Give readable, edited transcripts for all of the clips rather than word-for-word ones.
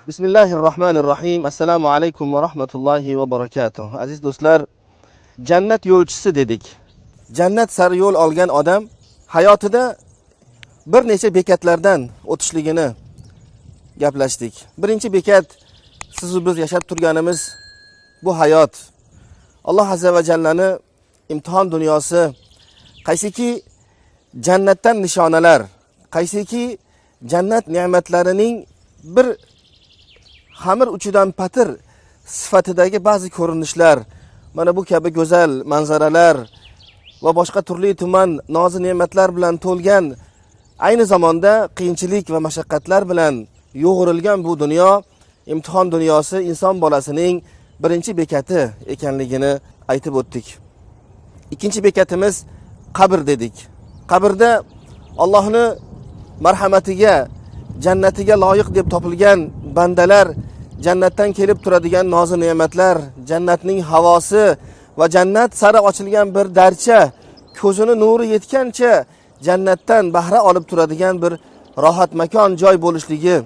Bismillahirrohmanirrohim. Assalomu alaykum va rahmatullohi va barakatuh. Aziz do'stlar, jannat yo'lchisi dedik. Jannat sari yo'l olgan odam hayotida bir necha bekatlardan o'tishligini gaplashdik. Birinchi bekat siz biz yashab turganimiz bu hayot. Alloh azza va jallani imtihon dunyosi, qaysiki jannatdan nishonalar, qaysiki jannat ne'matlarining bir xamir uchidan patir sifatidagi ba'zi ko'rinishlar, mana bu kabi go'zal manzaralar va boshqa turli tuman nozi ne'matlar bilan to'lgan, ayni zamonda qiyinchilik va mashaqqatlar bilan yo'g'rilgan bu dunyo, imtihon dunyosi inson bolasining birinchi bekati ekanligini aytib o'tdik. Ikkinchi bekatimiz qabr dedik. Qabrda Allohning marhamatiga, jannatiga loyiq deb topilgan bandalar jannatdan kelib turadigan nozi ne'matlar, jannatning havosi va jannat sari ochilgan bir darcha, ko'zini nuri yetgancha jannatdan bahra olib turadigan bir rohat makon joy bo'lishligi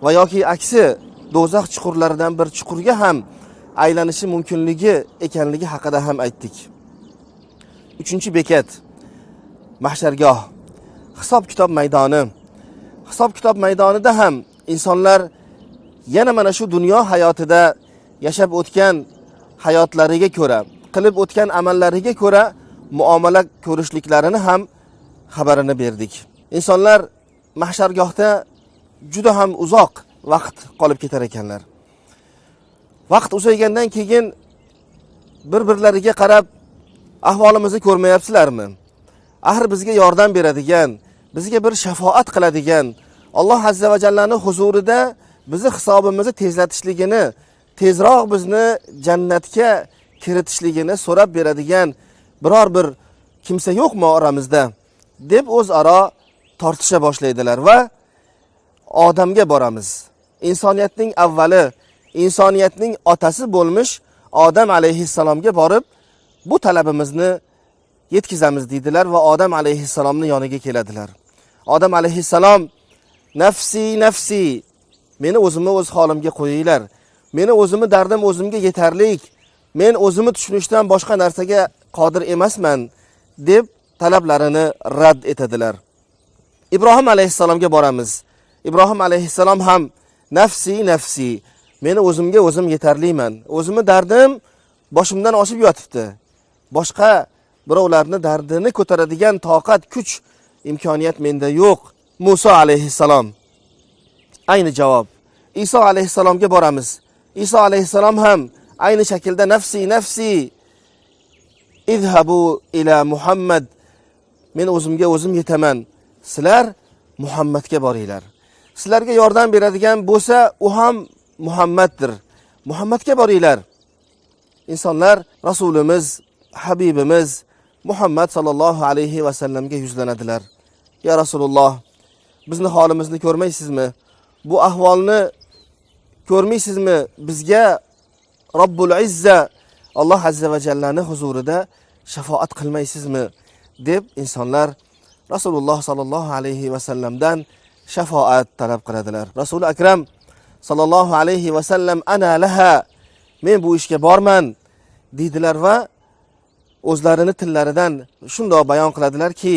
va yoki aksi do'zax chuqurlaridan bir chuqurga ham aylanishi mumkinligi ekanligi haqida ham aytdik. Uchinchi bekat mahshargoh, hisob kitob maydoni. Hisob kitob maydonida ham insonlar yana mana shu dunyo hayotida yashab o'tgan hayotlariga ko'ra, qilib o'tgan amallariga ko'ra muomala ko'rishliklarini ham xabarini berdik. Insonlar mahshargohda juda ham uzoq vaqt qolib ketar ekanlar. Vaqt uzaygandan keyin bir-birlariga qarab ahvolimizni ko'rmayapsizlarmi? Axir bizga yordam beradigan, bizga bir shafoat qiladigan, Alloh azza va jallaning huzurida bizni hisobimizni tezlatishligini, tezroq bizni jannatga kiritishligini so'rab beradigan biror bir kimsa yo'qmi oramizda deb o'zaro tortisha boshlaydilar va odamga boramiz. Insoniyatning avvali, insoniyatning otasi bo'lmish Odam alayhissalomga borib bu talabimizni yetkazamiz deydilar va Odam alayhissalomning yoniga keladilar. Odam alayhissalom nafsi nafsi, meni o'zimni o'z holimga qo'yinglar. Meni o'zimni dardim o'zimga yetarlik. Men o'zimni tushunishdan boshqa narsaga qodir emasman deb talablarini rad etadilar. Ibrohim alayhissalomga boramiz. Ibrohim alayhissalom ham nafsi nafsi, meni o'zimga o'zim yetarliman. O'zimni dardim boshimdan oshib yotibdi. Boshqa birovlarni dardini ko'taradigan toqat, kuch, imkoniyat menda yo'q. Musa alayhissalom ayni javob. Iso alayhissalomga boramiz. Iso alayhissalom ham ayni shaklda nafsi nafsi, izhabu ila Muhammad, men o'zimga o'zim yetaman, sizlar Muhammadga boringlar. Sizlarga yordam beradigan bo'lsa, u ham Muhammaddir. Muhammadga boringlar. Insonlar Rasulimiz, Habibimiz Muhammad sallallohu alayhi va sallamga yuzlanadilar. Ya Rasululloh, bizni holimizni ko'rmaysizmi? Bu ahvolni ko'rmaysizmi? Bizga Robbul Izza Alloh azza va jallaning huzurida shafaat qilmaysizmi? deb insonlar Rasululloh sallallohu alayhi va sallamdan shafaat talab qiladilar. Rasul akram sallallohu alayhi va sallam ana laha, men bu ishga borman deydilar va o'zlarini tillaridan shunday bayon qiladilarki,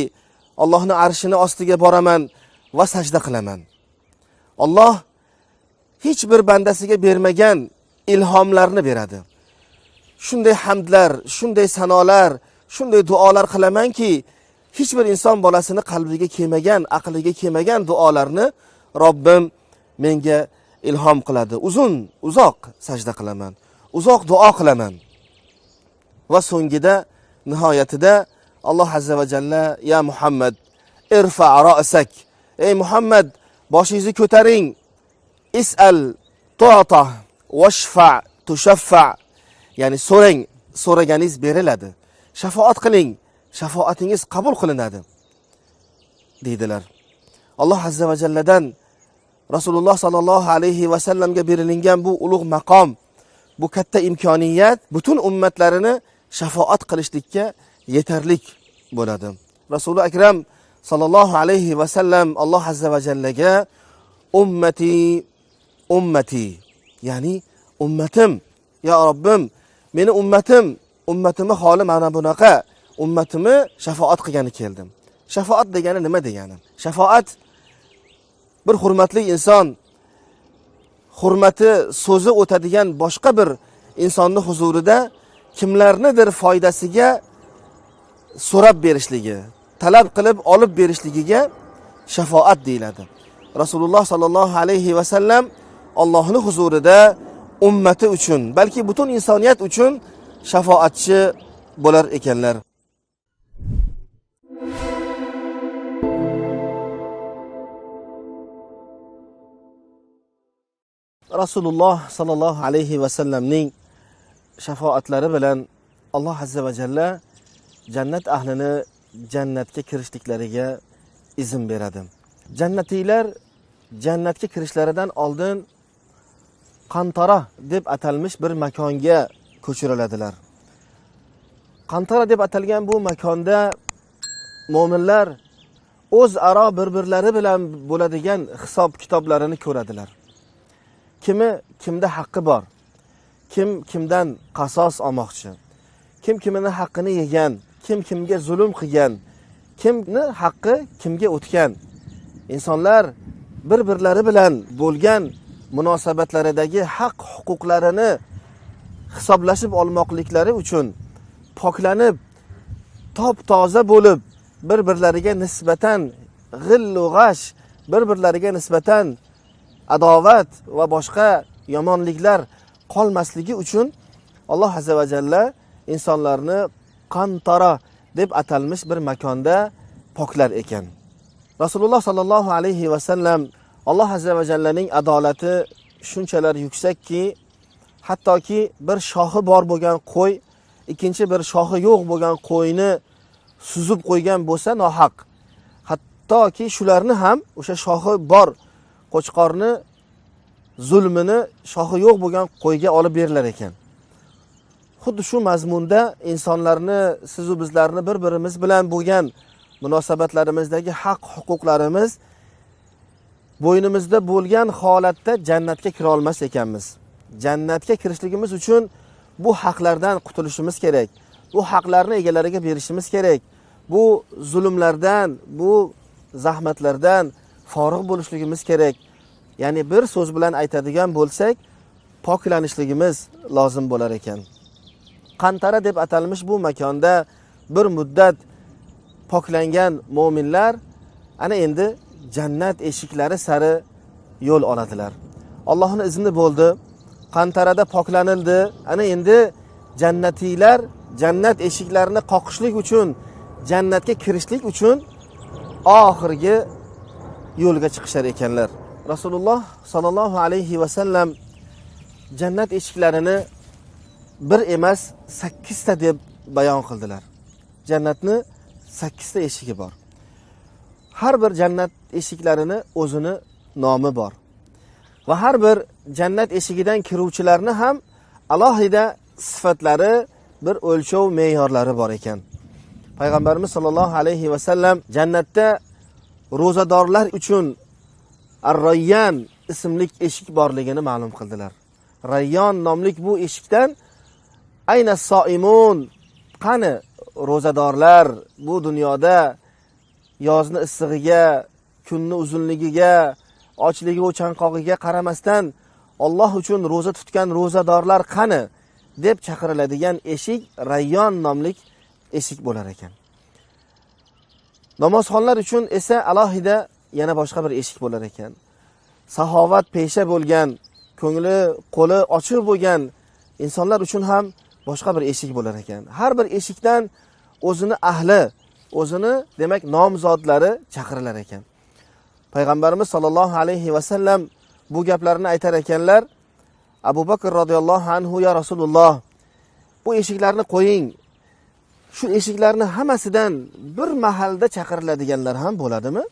Allohning arshini ostiga boraman va sajda qilaman. Alloh hech bir bandasiga bermagan ilhomlarni beradi. Shunday hamdlar, shunday sanolar, shunday duolar qilamanki, hech bir inson bolasini qalbiga kelmagan, aqliga kelmagan duolarni Robbim menga ilhom qiladi. Uzoq sajda qilaman, uzoq duo qilaman. Va so'ngida, nihoyatida Alloh azza va jalla ya Muhammad irfa ra'sak. Ey Muhammad, boshingizni ko'taring. Is'al tu'ta washfa tushaffa. Ya'ni so'rang, so'raganingiz beriladi. Shafaat qiling, shafaatingiz qabul qilinadi deydilar. Alloh azza va jalladan Rasululloh sallallohu alayhi va sallamga berilingan bu ulug' maqom, bu katta imkoniyat butun ummatlarini shafaat qilishlikka yetarlik bo'ladi. Rasululloh akram sallallohu alayhi va sallam Alloh azza va jallaga ummati ummati, ya'ni ummatim, ya Robbim, meni ummatimni holi mana bunaqa, ummatimni shafaat qilgani keldim. Shafaat degani nima degani? Shafaat bir hurmatli inson hurmati so'zi o'tadigan boshqa bir insonning huzurida kimlarnidir foydasiga so'rab berishligi, talab qilib olib berishligiga shafaat deyiladi. Rasululloh sallallohu alayhi va sallam Allohning huzurida ummati uchun, balki butun insoniyat uchun shafaatchi bo'lar ekanlar. Rasululloh sallallohu alayhi va sallamning shafaatlari bilan Alloh azza va jalla jannat ahlini jannatga kirishliklariga izn beradi. Jannatiylar jannatga kirishlaridan oldin Qantara deb atalmish bir makonga ko'chiriladilar. Qantara deb atalgan bu makonda mo'minlar o'zaro bir-birlari bilan bo'ladigan hisob kitoblarini ko'radilar. Kimi kimda haqqi bor, kim kimdan qasos olmoqchi, kim kimini haqqini yegan, kim kimga zulm qilgan, kimni haqqi kimga o'tgan. İnsanlar bir-birlari bilan bo'lgan munosabatlaridagi haq huquqlarini hisoblashib olmoqliklari uchun poklanib, top-toza bo'lib, bir-birlariga nisbatan g'illu g'ash, bir-birlariga nisbatan adovat va boshqa yomonliklar qolmasligi uchun Alloh azza va jalla insonlarni Qantara deb atalmish bir makonda poklar ekan. Rasululloh sallallohu alayhi va sallam Alloh azza va jallaning adolati shunchalar yuksakki, hattoki bir shohi bor bo'lgan qo'y, ikkinchi bir shohi yo'q bo'lgan qo'yni suzib qo'ygan bo'lsa nohaq, hattoki shularni ham o'sha shohi bor qo'chqorni zulmini shohi yo'q bo'lgan qo'yga olib berilar ekan. Xuddi shu mazmunda insonlarni, sizu bizlarni bir-birimiz bilan bo'lgan munosabatlarimizdagi haq huquqlarimiz bo'ynimizda bo'lgan holatda jannatga kira olmas ekanmiz. Jannatga kirishligimiz uchun bu haqlardan qutulishimiz kerak. Bu haqlarni egalariga berishimiz kerak. Bu zulmlardan, bu zahmatlardan forig' bo'lishligimiz kerak. Ya'ni bir so'z bilan aytadigan bo'lsak, poklanishligimiz lozim bo'lar ekan. Qantara deb atalmish bu makonda bir muddat poklangan mo'minlar ana endi jannat eshiklari sari yo'l oladilar. Allohning izni bo'ldi. Qantarada poklanildi. Ana endi jannatiylar jannat eshiklarini qoqishlik uchun, jannatga kirishlik uchun oxirgi yo'lga chiqishar ekanlar. Rasululloh sallallohu alayhi va sallam jannat eshiklarini bir emas 8 ta deb bayon qildilar. Jannatni 8 ta eshigi bor. Har bir jannat eshiklarini o'zini nomi bor. Va har bir jannat eshigidan kiruvchilarni ham alohida sifatlari, bir o'lchov me'yorlari bor ekan. Payg'ambarimiz sollallohu alayhi va sallam jannatda ro'zadorlar uchun Ar-Rayyan ismli eshik borligini ma'lum qildilar. Rayyon nomli bu eshikdan ayna soimun, qani ro'zadorlar bu dunyoda yozni issig'iga, kunni uzunligiga, ochligi va chanqog'iga qaramasdan Alloh uchun ro'za tutgan ro'zadorlar qani deb chaqiriladigan eshik Rayyon nomli eshik bo'lar ekan. Namozxonlar uchun esa alohida yana boshqa bir eshik bo'lar ekan. Saxovat pesha bo'lgan, ko'ngli, qo'li ochiq bo'lgan insonlar uchun ham boshqa bir eshik bo'lar ekan. Har bir eshikdan o'zini ahli, o'zini demak nomzodlari chaqirilar ekan. Payg'ambarimiz sollallohu alayhi va sallam bu gaplarni aytar ekanlar. Abu Bakr radhiyallohu anhu ya Rasululloh, bu eshiklarni qo'ying. Shu eshiklarni hammasidan bir mahalda chaqiriladiganlar ham bo'ladimi?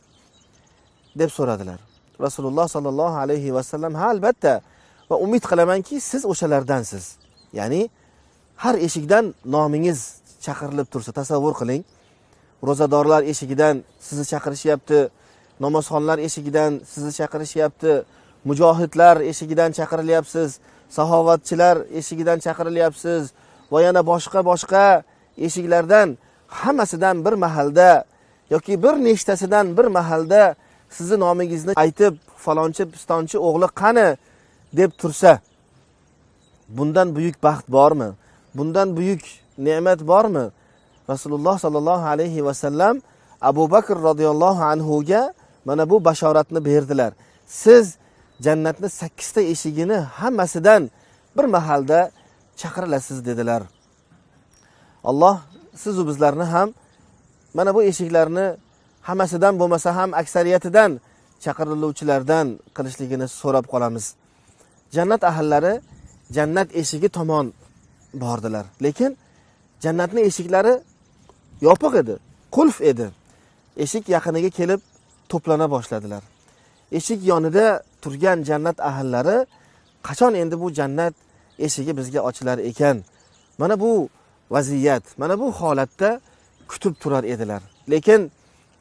deb so'radilar. Rasululloh sollallohu alayhi va sallam ha albatta va umid qilamanki siz o'shalardansiz. Ya'ni har eshikdan nomingiz chaqirilib tursa, tasavvur qiling. Ro'zadorlar eshigidan sizni chaqirishyapti, namozxonlar eshigidan sizni chaqirishyapti, mujohidlar eshigidan chaqirilyapsiz, saxovatchilar eshigidan chaqirilyapsiz va yana boshqa eshiklardan hammasidan bir mahalda yoki bir nechtasidan bir mahalda sizni nomingizni aytib, falonchi pistonchi o'g'li qani deb tursa, bundan buyuk baxt bormi? Bundan buyuk ne'mat bormi? Rasululloh sallallohu alayhi va sallam Abu Bakr radhiyallohu anhu ga mana bu bashoratni berdilar. Siz jannatni 8 ta eshigini hammasidan bir mahalda chaqirilasiz dedilar. Alloh siz va bizlarni ham mana bu eshiklarni hammasidan bo'lmasa ham aksariyatidan chaqiriluvchilardan qilishligini so'rab qolamiz. Jannat ahllari jannat eshigi tomon bordilar. Lekin jannatning eshiklari yopiq edi, qulf edi. Eshik yaqiniga kelib to'plana boshladilar. Eshik yonida turgan jannat ahllari qachon endi bu jannat eshigi bizga ochilar ekan? Mana bu vaziyat, mana bu holatda kutib turar edilar. Lekin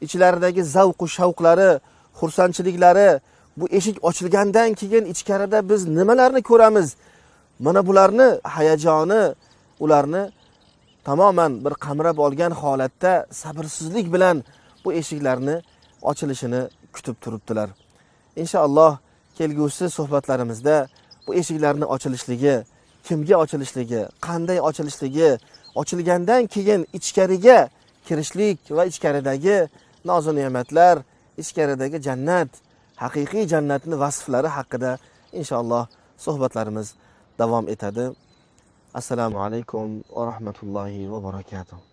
ichlaridagi zavq va shavqlari, xursandchiliklari, bu eshik ochilgandan keyin ichkarida biz nimalarni ko'ramiz? Mana bularni hayajoni ularni tamoman bir qamrab olgan holatda sabrsizlik bilan bu eshiklarni ochilishini kutib turibdilar. Inshaalloh kelgusi suhbatlarimizda bu eshiklarni ochilishligi, kimga ochilishligi, qanday ochilishligi, ochilgandan keyin ichkariga kirishlik va ichkaridagi noz-u ne'matlar, ichkaridagi jannat, haqiqiy jannatning vasflari haqida inshaalloh suhbatlarimiz davom etadi. Assalomu alaykum va rahmatullohi va barakatuh.